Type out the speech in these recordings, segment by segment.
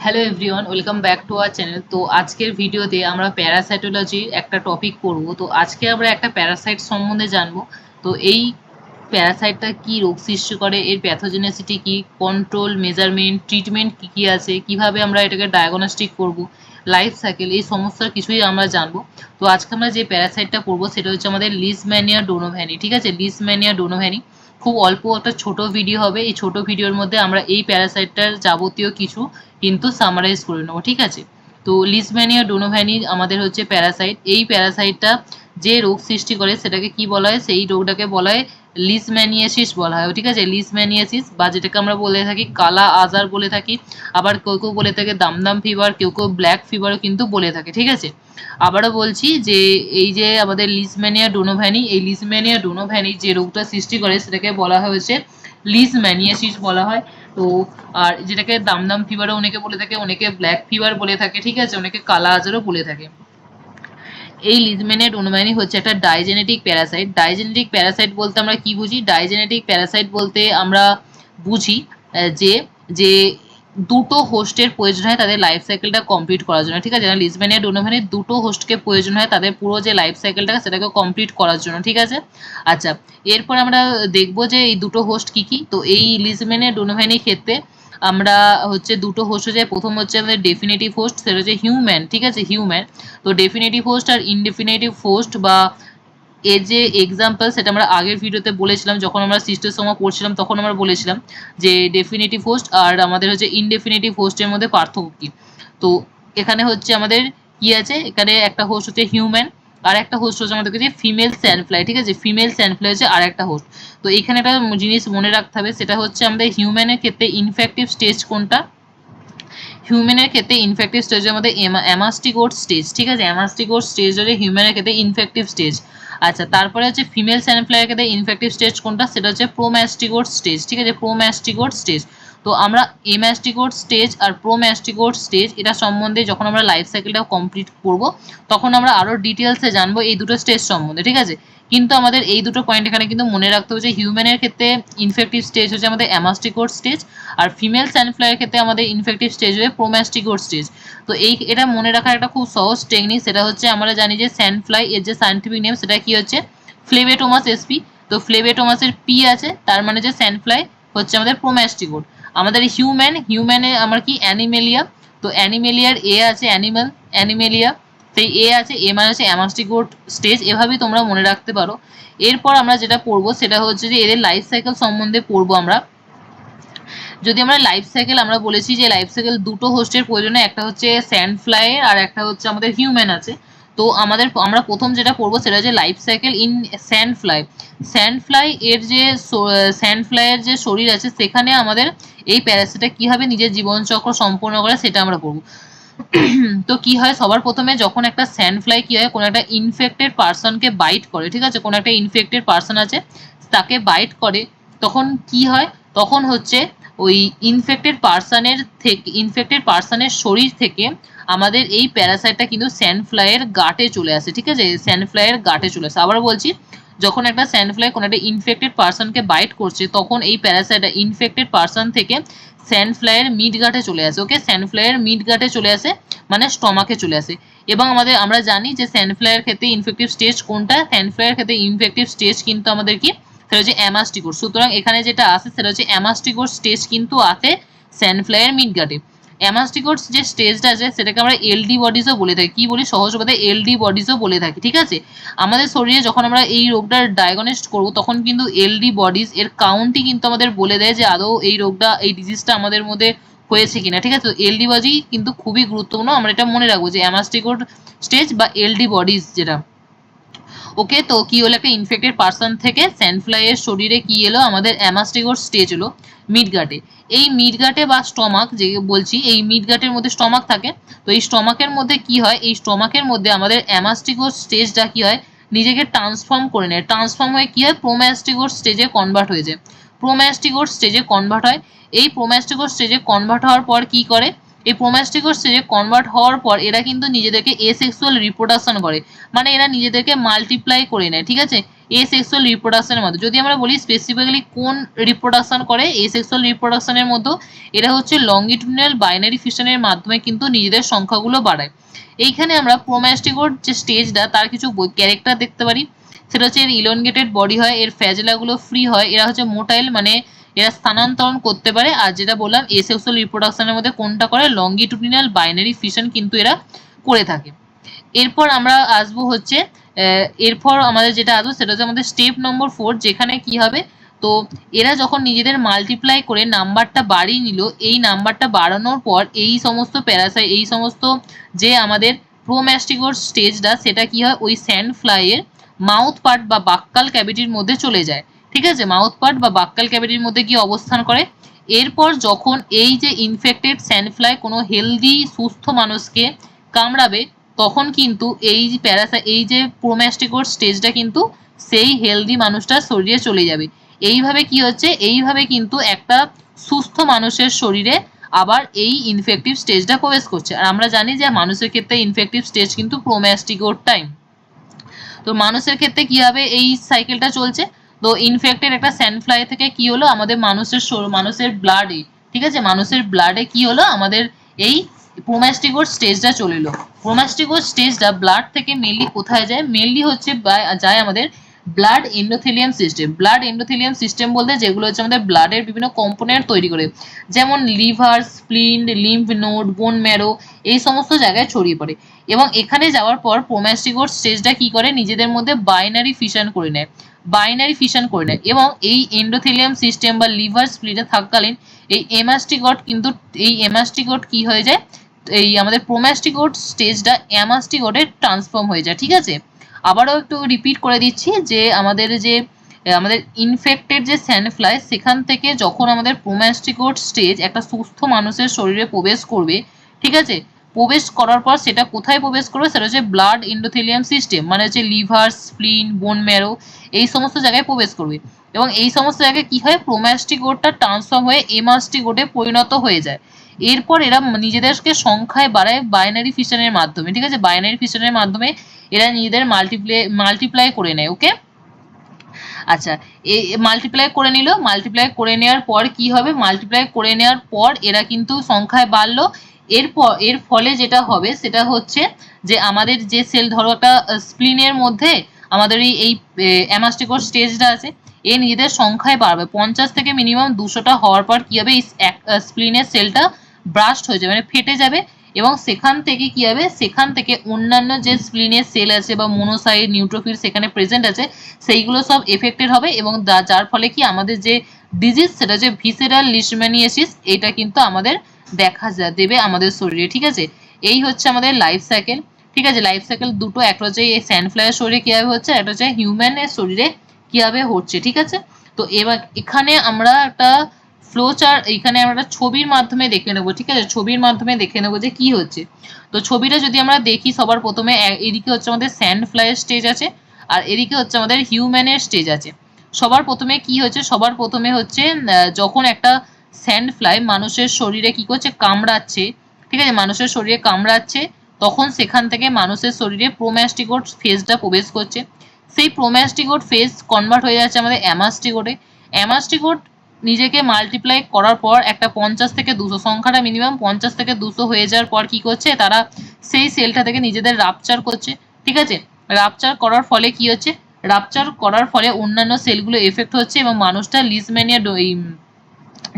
Hello everyone, welcome back to our channel. তো আজকের ভিডিওতে আমরা প্যারাসাইটোলজির একটা টপিক পড়ব। তো আজকে আমরা একটা প্যারাসাইট সম্বন্ধে জানবো। তো এই প্যারাসাইটটা কি রোগ সৃষ্টি করে, এর প্যাথোজেনেসিটি কি, কন্ট্রোল, মেজারমেন্ট, ট্রিটমেন্ট কি কি আছে, কিভাবে আমরা এটাকে ডায়াগনস্টিক করব, লাইফ সাইকেল, এই সমস্ত কিছুই আমরা জানবো। তো আজকে আমরা যে প্যারাসাইটটা পড়বো সেটা হচ্ছে আমাদের লিজম্যানিয়া ডোনোভ্যানি। ঠিক আছে, লিজম্যানিয়া ডোনোভ্যানি। খুব অল্প একটা ছোট ভিডিও হবে। এই ছোট ভিডিওর মধ্যে আমরা এই প্যারাসাইটটার যাবতীয় কিছু কিন্তু সামারাইজ করে নেবো। ঠিক আছে, তো লিজম্যানিয়া ডোনোভ্যানি আমাদের হচ্ছে প্যারাসাইট। এই প্যারাসাইটটা যে রোগ সৃষ্টি করে সেটাকে কি বলা হয়, সেই রোগটাকে বলা হয় লিজম্যানিয়াসিস বলা হয়। ঠিক আছে, লিজম্যানিয়াসিস, বা যেটাকে আমরা বলে থাকি কালা আজার বলে থাকি। আবার কেউ কেউ বলে থাকে দামদাম ফিভার, কেউ কেউ ব্ল্যাক ফিভারও কিন্তু বলে থাকে। ঠিক আছে, আবারও বলছি যে এই যে আমাদের লিজম্যানিয়া ডোনোভ্যানি, এই লিজম্যানিয়া ডোনোভ্যানি যে রোগটা সৃষ্টি করে সেটাকে বলা হয়েছে লিজম্যানিয়াসিস বলা হয়। তো আর যেটাকে দামদাম ফিভারও অনেকে বলে থাকে, অনেকে ব্ল্যাক ফিভার বলে থাকে। ঠিক আছে, অনেকে কালা আজারও বলে থাকে। এই লিজম্যানিয়া ডোনোভ্যানি হচ্ছে একটা ডাইজেনেটিক প্যারাসাইট। ডাইজেনেটিক প্যারাসাইট বলতে আমরা কি বুঝি? ডাইজেনেটিক প্যারাসাইট বলতে আমরা বুঝি যে যে দুটো হোস্টের প্রয়োজন হয় তাদের লাইফ সাইকেলটা কমপ্লিট করার জন্য। ঠিক আছে, লিজম্যানিয়া ডোনোভ্যানির দুটো হোস্টকে প্রয়োজন হয় তাদের পুরো যে লাইফ সাইকেলটা সেটাকে কমপ্লিট করার জন্য। ঠিক আছে, আচ্ছা, এরপর আমরা দেখবো যে এই দুটো হোস্ট কি কি। তো এই লিজম্যানিয়া ডোনোভ্যানির ক্ষেত্রে আমরা হচ্ছে দুটো হোস্ট হচ্ছে, প্রথম হচ্ছে আমাদের ডেফিনেটিভ হোস্ট, সেটা হচ্ছে হিউম্যান। ঠিক আছে, হিউম্যান। তো ডেফিনেটিভ হোস্ট আর ইনডেফিনেটিভ হোস্ট বা এর যে এক্সাম্পল সেটা আমরা আগের ভিডিওতে বলেছিলাম, যখন আমরা সিস্টেমা পড়ছিলাম তখন আমরা বলেছিলাম যে ডেফিনেটিভ হোস্ট আর আমাদের হচ্ছে ইনডেফিনেটিভ হোস্টের মধ্যে পার্থক্য কি। তো এখানে হচ্ছে আমাদের কি আছে, এখানে একটা হোস্ট হচ্ছে হিউম্যান, আর একটা হোস্ট হচ্ছে আমাদের কাছে ফিমেল স্যান্ডফ্লাই। ঠিক আছে, ফিমেল স্যান্ডফ্লাই হচ্ছে আর একটা হোস্ট। তো এখানে একটা জিনিস মনে রাখতে হবে, সেটা হচ্ছে আমাদের হিউম্যানের ক্ষেত্রে ইনফেক্টিভ স্টেজ কোনটা। হিউম্যানের ক্ষেত্রে ইনফেক্টিভ স্টেজের মধ্যে অ্যামাস্টিগোট স্টেজ। ঠিক আছে, অ্যামাস্টিগোট স্টেজ হচ্ছে হিউম্যানের ক্ষেত্রে ইনফেক্টিভ স্টেজ। আচ্ছা, তারপরে হচ্ছে ফিমেল স্যানফ্লাইয়ের ক্ষেত্রে ইনফেক্টিভ স্টেজ কোনটা, সেটা হচ্ছে প্রোম্যাস্টিগোট স্টেজ। ঠিক আছে, প্রোম্যাস্টিগোট স্টেজ। তো আমরা এম্যাস্টিগোট স্টেজ আর প্রোম্যাস্টিগোট স্টেজ এটা সম্বন্ধে যখন আমরা লাইফ সাইকেলটা কমপ্লিট করব তখন আমরা আরও ডিটেলসে জানবো এই দুটো স্টেজ সম্বন্ধে। ঠিক আছে, কিন্তু আমাদের এই দুটো পয়েন্ট এখানে কিন্তু মনে রাখতে হবে যে হিউম্যানের ক্ষেত্রে ইনফেক্টিভ স্টেজ হচ্ছে আমাদের অ্যামাস্টিগোট স্টেজ, আর ফিমেল স্যানফ্লাইয়ের ক্ষেত্রে আমাদের ইনফেক্টিভ স্টেজ হয়ে প্রোম্যাস্টিগোট স্টেজ। তো এটা মনে রাখার একটা খুব সহজ টেকনিক, সেটা হচ্ছে আমরা জানি যে স্যানফ্লাই এর যে সায়েন্টিফিক নেম সেটা কি হচ্ছে ফ্লেবেটোমাস এসপি। তো ফ্লেবেটোমাসের পি আছে, তার মানে যে স্যানফ্লাই হচ্ছে আমাদের প্রোম্যাস্টিগোট। আমাদের হিউম্যানে আমার কি অ্যানিমেলিয়া। তো অ্যানিমেলিয়ার এ আছে অ্যানিমাল, অ্যানিমেলিয়া, সেই এ আছে, এ মানে হচ্ছে অ্যামাস্টিগোট স্টেজ। এভাবেই তোমরা মনে রাখতে পারো। এরপর আমরা যেটা পড়বো সেটা হচ্ছে যে এদের লাইফ সাইকেল সম্বন্ধে পড়বো আমরা। যদি আমরা লাইফ সাইকেল, আমরা বলেছি যে লাইফ সাইকেল দুটো হোস্টের প্রয়োজনে, একটা হচ্ছে স্যান্ডফ্লাই আর একটা হচ্ছে আমাদের হিউম্যান আছে। তো আমরা প্রথম যেটা পড়বো সেটা হচ্ছে লাইফ সাইকেল ইন স্যান্ডফ্লাই। স্যান্ডফ্লাই এর যে স্যান্ডফ্লাইয়ের যে শরীর আছে সেখানে আমাদের এই প্যারাসিটা কিভাবে নিজের জীবনচক্র সম্পূর্ণ করে সেটা আমরা পড়বো। তো কি হয়, সবার প্রথমে যখন একটা স্যান্ডফ্লাই কি হয়, কোনো একটা ইনফেক্টেড পার্সনকে বাইট করে। ঠিক আছে, কোনো একটা ইনফেক্টেড পার্সন আছে তাকে বাইট করে, তখন কি হয়, তখন হচ্ছে ওই ইনফেক্টেড পার্সনের শরীর থেকে আমাদের এই প্যারাসাইটটা কিন্তু স্যান্ডফ্লাইয়ের গাটে চলে আসে। ঠিক আছে, স্যান্ডফ্লাইয়ের গাটে চলে আসে। আবার বলছি, যখন একটা স্যান্ডফ্লাই কোনো একটা ইনফেক্টেড পার্সনকে বাইট করছে তখন এই প্যারাসাইটটা ইনফেক্টেড পার্সন থেকে স্যান্ডফ্লাইয়ের মিড গাটে চলে আসে। ওকে, স্যান্ডফ্লাইয়ের মিড গাটে চলে আসে মানে স্টমাকে চলে আসে। এবং আমরা জানি যে স্যান্ডফ্লাইয়ের ক্ষেত্রে ইনফেক্টিভ স্টেজ কোনটা, স্যান্ডফ্লাইয়ের ক্ষেত্রে ইনফেক্টিভ স্টেজ কিন্তু আমাদের কি, সেটা হচ্ছে অ্যামাস্টিগোট। সুতরাং এখানে যেটা আছে সেটা হচ্ছে অ্যামাস্টিগোট স্টেজ কিন্তু আছে স্যান্ডফ্লাইয়ের মিড গাটে। অ্যামাস্টিগোট যে স্টেজটা আছে সেটাকে আমরা এলডি বডিজও বলে থাকি। কি বলি, সহজ কথায় এলডি বডিজও বলে থাকি। ঠিক আছে, আমাদের শরীরে যখন আমরা এই রোগটার ডায়াগনোস্ট করব তখন কিন্তু এলডি বডিজ এর কাউন্টই কিন্তু আমাদের বলে দেয় যে আদৌ এই রোগটা, এই ডিজিজটা আমাদের মধ্যে হয়েছে কিনা। ঠিক আছে, তো এলডি বডি কিন্তু খুবই গুরুত্বপূর্ণ, আমরা এটা মনে রাখবো যে অ্যামাস্টিগোট স্টেজ বা এলডি বডিজ যেটা। ওকে, তো কি হলো, একটা ইনফেক্টেড পার্সন থেকে স্যান্ডফ্লাইয়ের শরীরে কি এলো, আমাদের অ্যামাস্টিগোট স্টেজ হলো মিডগাটে। এই মিডগাটে বা স্টমাক যে বলছি, এই মিডগাটের মধ্যে স্টমাক থাকে। তো এই স্টমাকের মধ্যে কি হয়, এই স্টমাকের মধ্যে আমাদের অ্যামাস্টিগোট স্টেজটা কি হয়, নিজেকে ট্রান্সফর্ম করে নেয়। ট্রান্সফর্ম হয়ে কি হয়, প্রোম্যাস্টিগোট স্টেজে কনভার্ট হয়ে যায়। প্রোম্যাস্টিগোট স্টেজে কনভার্ট হয়। এই প্রোম্যাস্টিগোট স্টেজে কনভার্ট হওয়ার পর কি করে, এই প্রোম্যাস্টিকোর স্টেজে কনভার্ট হওয়ার পর এরা কিন্তু নিজেদেরকে এসেক্সুয়াল রিপ্রোডাকশন করে, মানে এরা নিজেদেরকে মাল্টিপ্লাই করে নেয়, ঠিক আছে, এসেক্সুয়াল রিপ্রোডাকশনের মধ্যে। যদি আমরা বলি স্পেসিফিক্যালি কোন রিপ্রোডাকশন করে এসেক্সুয়াল রিপ্রোডাকশনের মধ্যে, এরা হচ্ছে লংগিটিউডিনাল বাইনারি ফিশনের মাধ্যমে কিন্তু নিজেদের সংখ্যাগুলো বাড়ায়। এইখানে আমরা প্রোম্যাস্টিকোর যে স্টেজটা তার কিছু ক্যারেক্টার দেখতে পারি, সেটা হচ্ছে এর ইলনগেটেড বডি হয়, এর ফ্যাজেলাগুলো ফ্রি হয়, এরা হচ্ছে মোটাইল মানে এরা স্থানান্তরণ করতে পারে, আর যেটা বললাম এসেক্সুয়াল রিপ্রোডাকশনের মধ্যে কোনটা করে লংগিটিউডিনাল বাইনারি ফিশন কিন্তু এরা করে থাকে। এরপর আমরা আসবো হচ্ছে এরপর আমাদের যেটা আসবো সেটা হচ্ছে আমাদের স্টেপ নম্বর 4, যেখানে কি হবে, তো এরা যখন নিজেদের মাল্টিপ্লাই করে নাম্বারটা বাড়িয়ে নিল, এই নাম্বারটা বাড়ানোর পর এই সমস্ত প্যারাসাইট, এই সমস্ত যে আমাদের প্রোম্যাস্টিকোর স্টেজটা, সেটা কি হয় ওই স্যান্ড ফ্লাইয়ের মাউথ পার্ট বা বাক্কাল ক্যাভিটির মধ্যে চলে যায়, ঠিক আছে, মাউথ পার্ট বা বাক্কাল ক্যাভিটির মধ্যে গিয়ে অবস্থান করে। এরপর যখন এই যে ইনফেক্টেড স্যান্ডফ্লাই কোনো হেলদি সুস্থ মানুষকে কামড়াবে, তখন কিন্তু এই যে প্রোম্যাস্টিকোর স্টেজটা কিন্তু সেই হেলদি মানুষটার শরীরে চলে যাবে। এইভাবে কি হচ্ছে, এইভাবে কিন্তু একটা সুস্থ মানুষের শরীরে আবার এই ইনফেক্টিভ স্টেজটা প্রবেশ করছে। আর আমরা জানি যে মানুষের ক্ষেত্রে ইনফেক্টিভ স্টেজ কিন্তু প্রোম্যাস্টিকোর টাইম। তো মানুষের ক্ষেত্রে কি হবে, এই সাইকেলটা চলছে। তো ইনফেক্টেড একটা স্যান্ডফ্লাই থেকে কি হলো, আমাদের মানুষের ব্লাডে, ঠিক আছে, মানুষের ব্লাডে কি হলো, আমাদের এই প্রোম্যাস্টিকোর স্টেজটা চলে এলো। প্রোম্যাস্টিকোর স্টেজটা ব্লাড থেকে মেনলি কোথায় যায়, মেনলি হচ্ছে যায় আমাদের blood endothelium system. Blood endothelium system বলতে যেগুলো হচ্ছে আমাদের ব্লাডের বিভিন্ন কম্পোনেন্ট তৈরি করে, যেমন liver, স্প্লিন, lymph node, bone marrow, এই সমস্ত জায়গায় ছড়িয়ে পড়ে। এবং এখানে যাওয়ার পর প্রোম্যাস্টিকোর স্টেজটা কি করে, নিজেদের মধ্যে বাইনারি ফিশন করে নেয়, এবং এই এন্ডোথেলিয়াম সিস্টেম বা লিভার স্প্লিনে থাকাকালীন এই এমাস্টিকট কি হয়ে যায়, এই আমাদের প্রোম্যাস্টিকোট স্টেজটা অ্যামাস্টিকোটে ট্রান্সফর্ম হয়ে যায়, ঠিক আছে। আবারও একটু রিপিট করে দিচ্ছি যে আমাদের ইনফেক্টেড যে স্যান্ডফ্লাই, সেখান থেকে যখন আমাদের প্রোম্যাস্টিকোট স্টেজ একটা সুস্থ মানুষের শরীরে প্রবেশ করবে, ঠিক আছে, প্রবেশ করার পর সেটা কোথায় প্রবেশ করবে, সেটা হচ্ছে ব্লাড এন্ডোথেলিয়াম সিস্টেম, মানে হচ্ছে লিভার, স্প্লিন, বোন ম্যারো, এই সমস্ত জায়গায় প্রবেশ করবে। এবং এই সমস্ত জায়গায় কি হয়, প্রোম্যাস্টিকোটটা ট্রান্সফর্ম হয়ে এমাস্টিকোটে পরিণত হয়ে যায়। এরপর এরা নিজেদেরকে সংখ্যায় বাড়ায় বাইনারি ফিশনের মাধ্যমে, ঠিক আছে, বাইনারি ফিশনের মাধ্যমে এরা নিজেদের মাল্টিপ্লাই করে নেয়। ওকে, আচ্ছা, এই মাল্টিপ্লাই করে নিল, মাল্টিপ্লাই করে নেওয়ার পর কি হবে, মাল্টিপ্লাই করে নেওয়ার পর এরা কিন্তু সংখ্যায় বাড়লো। এর ফলে যেটা হবে সেটা হচ্ছে যে আমাদের যে সেল, ধরো একটা স্প্লিনের মধ্যে আমাদের এই অ্যামাস্টিকোর স্টেজটা আছে, এ নিজেদের সংখ্যায় বাড়বে 50 থেকে মিনিমাম 200টা হওয়ার পর কি হবে, এই স্প্লিনের সেলটা ব্রাস্ট হয়ে যাবে, মানে ফেটে যাবে। এবং সেখান থেকে কি হবে, সেখান থেকে অন্যান্য যে স্প্লিনের সেল আছে বা মোনোসাইট, নিউট্রোফিল সেখানে প্রেজেন্ট আছে, সেইগুলো সব এফেক্টেড হবে। এবং যার ফলে কি আমাদের যে ডিজিজ, সেটা যে ভিসেরাল লিশম্যানিয়াসিস, এটা কিন্তু আমাদের দেখা দেবে আমাদের শরীরে, ঠিক আছে। এই হচ্ছে আমাদের লাইফ সাইকেল, ঠিক আছে। লাইফ সাইকেল দুটো, একটা হচ্ছে এই স্যান্ডফ্লাইয়ের শরীরে কিভাবে হচ্ছে, একটা হচ্ছে হিউম্যানের শরীরে কিভাবে হচ্ছে, ঠিক আছে। তো এবার এখানে আমরা একটা ফ্লো চার্ট, এখানে আমরা একটা ছবির মাধ্যমে দেখে নেবো, ঠিক আছে, ছবির মাধ্যমে দেখে নেবো যে কি হচ্ছে। তো ছবিটা যদি আমরা দেখি, সবার প্রথমে এদিকে হচ্ছে আমাদের স্যান্ডফ্লাইয়ের স্টেজ আছে, আর এদিকে হচ্ছে আমাদের হিউম্যানের স্টেজ আছে। সবার প্রথমে কি হচ্ছে, সবার প্রথমে হচ্ছে যখন একটা স্যান্ডফ্লাই মানুষের শরীরে কি করছে, কামড়াচ্ছে, ঠিক আছে, মানুষের শরীরে কামড়াচ্ছে, তখন সেখান থেকে মানুষের শরীরে প্রোম্যাস্টিকোট ফেজটা প্রবেশ করছে। সেই প্রোম্যাস্টিকোট ফেজ কনভার্ট হয়ে যাচ্ছে আমাদের অ্যামাস্টিকোটে। অ্যামাস্টিকোট নিজেকে মাল্টিপ্লাই করার পর একটা 50 থেকে 200 সংখ্যাটা মিনিমাম 50 থেকে 200 হয়ে যাওয়ার পর কি করছে, তারা সেই সেলটা থেকে নিজেদের রাপচার করছে, ঠিক আছে। রাপচার করার ফলে কি হচ্ছে, রাপচার করার ফলে অন্যান্য সেলগুলো এফেক্ট হচ্ছে এবং মানুষটা লিজম্যানিয়া,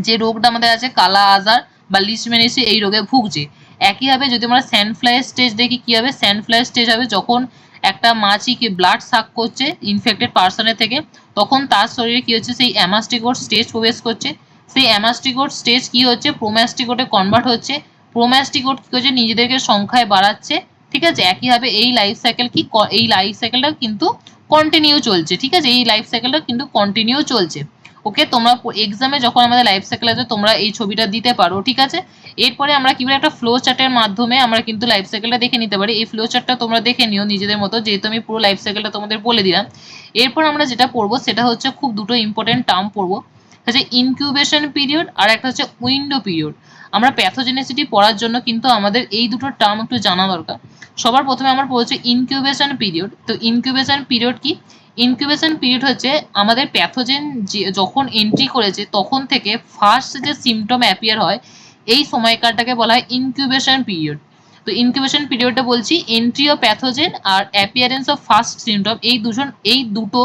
যে রোগটা আমাদের আছে কালা আজার বা লিশম্যানিয়াসিস, এই রোগে ভুগছে। একইভাবে যদি আমরা স্যান্ডফ্লাইয়ের স্টেজ দেখি, কি হবে, স্যান্ডফ্লাইয়ের স্টেজ হবে যখন একটা মাছি কি ব্লাড সাক করছে ইনফেক্টেড পার্সনের থেকে, তখন তার শরীরে কি হচ্ছে, সেই অ্যামাস্টিকোট স্টেজ প্রবেশ করছে। সেই অ্যামাস্টিকোট স্টেজ কি হচ্ছে, প্রোম্যাস্টিকোটে কনভার্ট হচ্ছে। প্রোম্যাস্টিকোট কি হচ্ছে, নিজেদেরকে সংখ্যায় বাড়াচ্ছে, ঠিক আছে। একইভাবে এই লাইফ সাইকেলটা কিন্তু কন্টিনিউ চলছে, ঠিক আছে, এই লাইফ সাইকেলটা কিন্তু কন্টিনিউ চলছে। ওকে, তোমরা এক্সামে যখন আমাদের লাইফ সাইকেল আছে তোমরা এই ছবিটা দিতে পারো, ঠিক আছে। এরপরে আমরা কিভাবে একটা ফ্লো চার্টের মাধ্যমে আমরা কিন্তু লাইফ সাইকেলটা দেখে নিতে পারি। এই ফ্লো চার্টটা তোমরা দেখে নিও নিজেদের মতো, যেহেতু আমি পুরো লাইফ সাইকেলটা তোমাদের বলে দিলাম। এরপর আমরা যেটা পড়বো সেটা হচ্ছে খুব দুটো ইম্পর্টেন্ট টার্ম পড়বো, হচ্ছে ইনকিউবেশন পিরিয়ড আর একটা হচ্ছে উইন্ডো পিরিয়ড। আমরা প্যাথোজেনেসিটি পড়ার জন্য কিন্তু আমাদের এই দুটো টার্ম একটু জানা দরকার। সবার প্রথমে আমরা পড়েছি ইনকিউবেশন পিরিয়ড। তো ইনকিউবেশন পিরিয়ড কি? ইনকিউবেশন পিরিয়ড হচ্ছে আমাদের প্যাথোজেন যখন এন্ট্রি করেছে তখন থেকে ফার্স্ট যে সিমটম অ্যাপিয়ার হয় এই সময়কালটাকে বলা হয় ইনকিউবেশন পিরিয়ড। তো ইনকিউবেশন পিরিয়ডটা বলছি এন্ট্রি অফ প্যাথোজেন আর অ্যাপিয়ারেন্স অফ ফার্স্ট সিমটম এই দুটো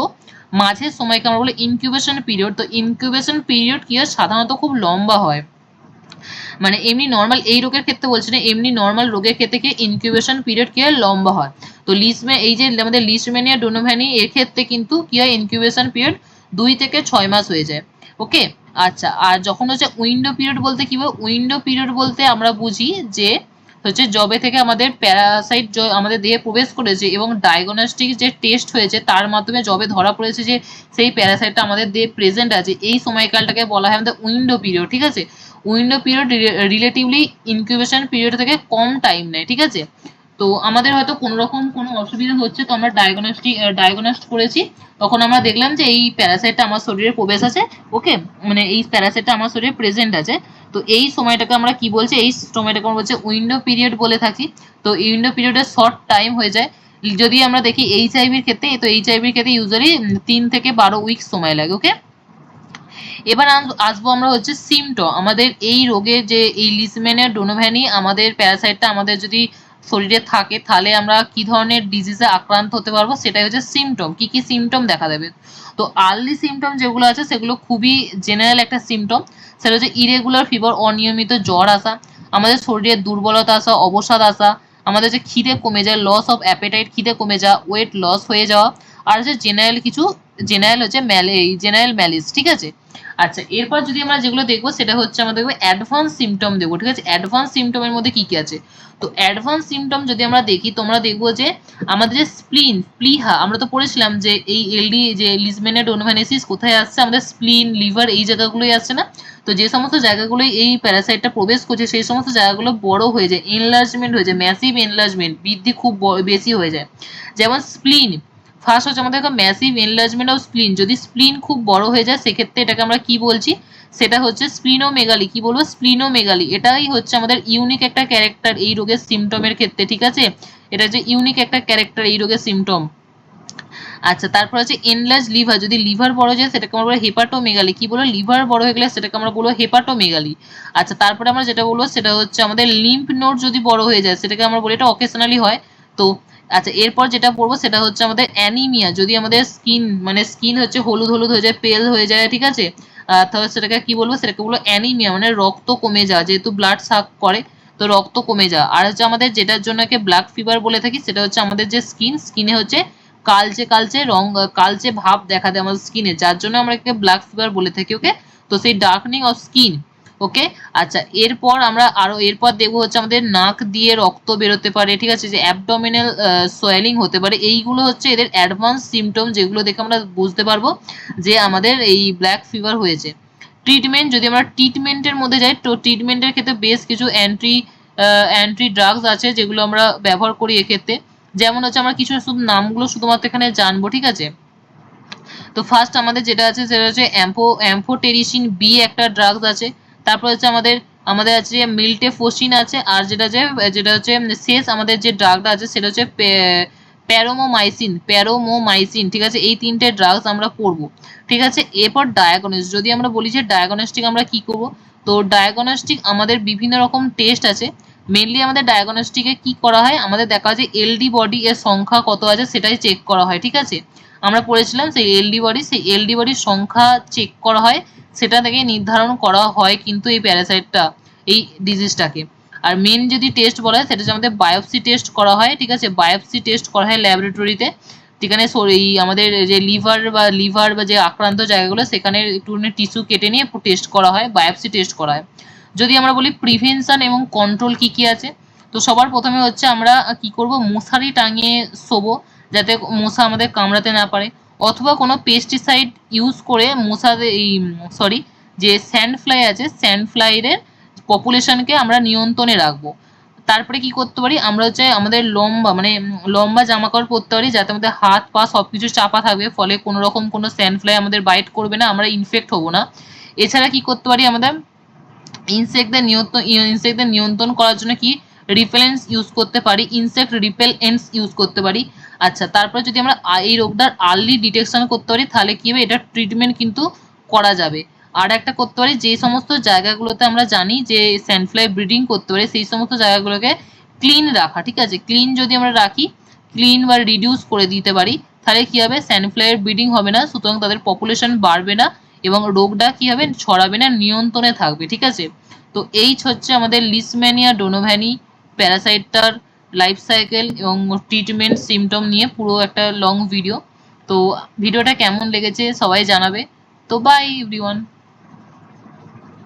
মাঝের সময়কে আমরা বলি ইনকিউবেশন পিরিয়ড। তো ইনকিউবেশন পিরিয়ড কি হয়, সাধারণত খুব লম্বা হয়, মানে এমনি নর্মাল এই রোগের ক্ষেত্রে বলছি না, এমনি নর্মাল রোগের ক্ষেত্রে কি ইনকিউবেশন পিরিয়ড কি হয়, লম্বা হয়। তো এই যে আমাদের লিস্টম্যানিয়া ডোনোভ্যানি এর ক্ষেত্রে কিন্তু কি হয়, ইনকিউবেশন পিরিয়ড 2 থেকে 6 মাস হয়ে যায়। ওকে, আচ্ছা। আর যখন হচ্ছে উইন্ডো পিরিয়ড বলতে কি বল, উইন্ডো পিরিয়ড বলতে আমরা বুঝি যে হচ্ছে জবে থেকে আমাদের প্যারাসাইট আমাদের দেহে প্রবেশ করেছে এবং ডায়াগনস্টিক যে টেস্ট হয়েছে তার মাধ্যমে জবে ধরা পড়েছে যে সেই প্যারাসাইটটা আমাদের দেহে প্রেজেন্ট আছে, এই সময়কালটাকে বলা হয় আমাদের উইন্ডো পিরিয়ড। ঠিক আছে, window period relatively incubation period থেকে কম টাইম নেয়। ঠিক আছে, তো আমাদের হয়তো কোনো রকম কোনো অসুবিধা হচ্ছে, তো আমরা ডায়াগনস্ট করেছি, তখন আমরা দেখলাম যে এই প্যারাসাইটটা আমার শরীরে প্রবেশ আছে। ওকে, মানে এই প্যারাসাইটটা আমার শরীরে প্রেজেন্ট আছে। তো এই সময়টাকে আমরা কি বলছি, এই সময়টাকে আমরা বলছি উইন্ডো পিরিয়ড বলে থাকি। তো উইন্ডো পিরিয়ডে শর্ট টাইম হয়ে যায়। যদি আমরা দেখি এইচআইভির ক্ষেত্রে, তো এইচআইভির ক্ষেত্রে ইউজুয়ালি 3 থেকে 12 উইক সময় লাগে। ওকে, এবার আসবো আমরা হচ্ছে সিমটম। আমাদের এই রোগের যে এই লিশম্যানিয়া ডোনোভ্যানি আমাদের প্যারাসাইটটা আমাদের যদি শরীরে থাকে তাহলে আমরা কি ধরনের ডিজিজে আক্রান্ত হতে পারবো, সেটাই হচ্ছে সিমটম। কি কি সিমটম দেখা দেবে? তো আর্লি সিমটম যেগুলো আছে সেগুলো খুবই জেনারেল একটা সিমটম, সেটা হচ্ছে ইরেগুলার ফিভার, অনিয়মিত জ্বর আসা, আমাদের শরীরে দুর্বলতা আসা, অবসাদ আসা, আমাদের যে খিদে কমে যায়, লস অফ অ্যাপেটাইট, খিদে কমে যাওয়া, ওয়েট লস হয়ে যাওয়া, আর হচ্ছে জেনারেল হচ্ছে জেনারেল ম্যালিস। ঠিক আছে, আচ্ছা। এরপর যদি আমরা যেগুলো দেখবো সেটা হচ্ছে আমরা দেখবো অ্যাডভান্স সিমটম দেখবো। ঠিক আছে, অ্যাডভান্স সিমটমের মধ্যে কি কি আছে? তো অ্যাডভান্স সিমটম যদি আমরা দেখি, তোমরা দেখবো যে আমাদের যে প্লিহা, আমরা তো পড়েছিলাম যে এই এলডি যে লিশম্যানিয়া ডোনোভ্যানেসিস কোথায় আসছে, আমাদের স্প্লিন, লিভার এই জায়গাগুলোই আসছে না? তো যে সমস্ত জায়গাগুলোই এই প্যারাসাইটটা প্রবেশ করছে সেই সমস্ত জায়গাগুলো বড় হয়ে যায়, এনলার্জমেন্ট হয়ে যায়, ম্যাসিভ এনলার্জমেন্ট, বৃদ্ধি খুব বেশি হয়ে যায়। যেমন স্প্লিন, ফার্স্ট হচ্ছে আমাদের ম্যাসিভ এনলার্জমেন্ট অফ স্প্লিন। যদি স্প্লিন খুব বড় হয়ে যায় সেক্ষেত্রে এটাকে আমরা কি বলছি, সেটা হচ্ছে স্প্লিনোমেগালি। কি বলবো, স্প্লিনোমেগালি। এটাই হচ্ছে আমাদের ইউনিক একটা ক্যারেক্টার এই রোগের সিমটমের ক্ষেত্রে। ঠিক আছে, এটা যে ইউনিক একটা ক্যারেক্টার এই রোগের সিমটম। আচ্ছা, তারপর হচ্ছে এনলার্জ লিভার, যদি লিভার বড় যায় সেটাকে আমরা বলবো হেপাটোমেগালি। কি বলবো, লিভার বড় হয়ে গেলে সেটাকে আমরা বলবো হেপাটোমেগালি। আচ্ছা, তারপরে আমরা যেটা বলবো সেটা হচ্ছে আমাদের লিম্ফ নোড যদি বড় হয়ে যায় সেটাকে আমরা বলি, এটা অকেশনালি হয়। তো আচ্ছা, এরপর যেটা পড়বো সেটা হচ্ছে আমাদের অ্যানিমিয়া, যদি আমাদের স্কিন হচ্ছে হলুদ হলুদ হয়ে যায়, পেল হয়ে যায়। ঠিক আছে, তাহলে সেটাকে কি বলবো, সেটাকে বলবো অ্যানিমিয়া, মানে রক্ত কমে যাওয়া, যেহেতু ব্লাড সাক করে তো রক্ত কমে যাওয়া। আর হচ্ছে আমাদের যেটার জন্য ব্ল্যাক ফিভার বলে থাকি সেটা হচ্ছে আমাদের যে স্কিনে হচ্ছে কালচে ভাব দেখা দেয় আমাদের স্কিনে, যার জন্য আমরা একে ব্ল্যাক ফিভার বলে থাকি। ওকে, তো সেই ডার্কনিং অফ স্কিন। ওকে, আচ্ছা। এরপর দেখবো হচ্ছে আমাদের নাক দিয়ে রক্ত বেরোতে পারে। ঠিক আছে, যে অ্যাবডোমিনাল সোয়েলিং হতে পারে। এইগুলো হচ্ছে এদের অ্যাডভান্স সিমটম, যেগুলো দেখে আমরা বুঝতে পারবো যে আমাদের এই ব্ল্যাক ফিভার হয়েছে। ট্রিটমেন্ট, যদি আমরা ট্রিটমেন্টের মধ্যে যাই, তো ট্রিটমেন্টের ক্ষেত্রে বেশ কিছু অ্যান্টি ড্রাগস আছে যেগুলো আমরা ব্যবহার করি এক্ষেত্রে। যেমন হচ্ছে আমরা কিছু নামগুলো শুধুমাত্র এখানে জানবো। ঠিক আছে, তো ফার্স্ট আমাদের যেটা আছে সেটা হচ্ছে অ্যাম্ফোটেরিসিন বি একটা ড্রাগস আছে। তারপর হচ্ছে আমাদের আছে মিল্টেফোসিন আছে। আর যেটা হচ্ছে শেষ আমাদের যে ড্রাগটা আছে সেটা হচ্ছে প্যারোমোমাইসিন। ঠিক আছে, এই তিনটে ড্রাগস আমরা করব। ঠিক আছে, এরপর ডায়াগনোস্টিক, যদি আমরা বলি যে ডায়াগনস্টিক আমরা কি করব, তো ডায়াগনস্টিক আমাদের বিভিন্ন রকম টেস্ট আছে। মেনলি আমাদের ডায়াগনস্টিকে কি করা হয়, আমাদের দেখা হয় যে এলডি বডি এর সংখ্যা কত আছে সেটাই চেক করা হয়। ঠিক আছে, আমরা পড়েছিলাম সেই এলডি বডির সংখ্যা চেক করা হয়, সেটা থেকে নির্ধারণ করা হয় কিন্তু এই প্যারাসাইটটা, এই ডিজিজটাকে। আর মেন যদি টেস্ট বলা হয় সেটা হচ্ছে আমাদের বায়োপসি টেস্ট করা হয়। ঠিক আছে, বায়োপসি টেস্ট করা হয় ল্যাবরেটরিতে, যেখানে আমাদের যে লিভার বা যে আক্রান্ত জায়গাগুলো সেখানে একটুখানি টিস্যু কেটে নিয়ে টেস্ট করা হয়, বায়োপসি টেস্ট করা হয়। যদি আমরা বলি প্রিভেনশন এবং কন্ট্রোল কি কি আছে, তো সবার প্রথমে হচ্ছে আমরা কি করব, মশারি টাঙিয়ে শোবো যাতে মশা আমাদের কামড়াতে না পারে, অথবা কোনো পেস্টিসাইড ইউজ করে যে স্যান্ড ফ্লাই আছে স্যান্ড ফ্লাইয়ের পপুলেশনকে আমরা নিয়ন্ত্রণে রাখবো। তারপরে কি করতে পারি, আমরা হচ্ছে আমাদের লম্বা জামা কাপড় পরতে পারি যাতে আমাদের হাত পা সবকিছু চাপা থাকবে, ফলে কোনো রকম কোনো স্যান্ড ফ্লাই আমাদের বাইট করবে না, আমরা ইনফেক্ট হব না। এছাড়া কি করতে পারি, আমাদের ইনসেক্টদের নিয়ন্ত্রণ করার জন্য কি রিপেলেন্টস ইউজ করতে পারি, ইনসেক্ট রিপেলেন্টস ইউজ করতে পারি। আচ্ছা, তারপর যদি আমরা এই রোগটার আর্লি ডিটেকশন করতে পারি তাহলে কি হবে, এটা ট্রিটমেন্ট কিন্তু করা যাবে। আর একটা করতে পারি, যে সমস্ত জায়গাগুলোতে আমরা জানি যে স্যান্ডফ্লাই ব্রিডিং করতে পারে সেই সমস্ত জায়গাগুলোকে ক্লিন রাখা, ঠিক আছে। ক্লিন যদি আমরা রাখি, ক্লিন বা রিডিউস করে দিতে পারি, তাহলে কি হবে, স্যান্ডফ্লাইয়ের ব্রিডিং হবে না, সুতরাং তাদের পপুলেশন বাড়বে না এবং রোগটা কি হবে, ছড়াবে না, নিয়ন্ত্রণে থাকবে, ঠিক আছে। তো এই হচ্ছে আমাদের লিশম্যানিয়া ডোনোভ্যানি প্যারাসাইটটার লাইফ সাইকেল এবং ট্রিটমেন্ট সিমটম নিয়ে পুরো একটা লং ভিডিও। তো ভিডিওটা কেমন লেগেছে সবাই জানাবে। তো বাই এভরিওয়ান।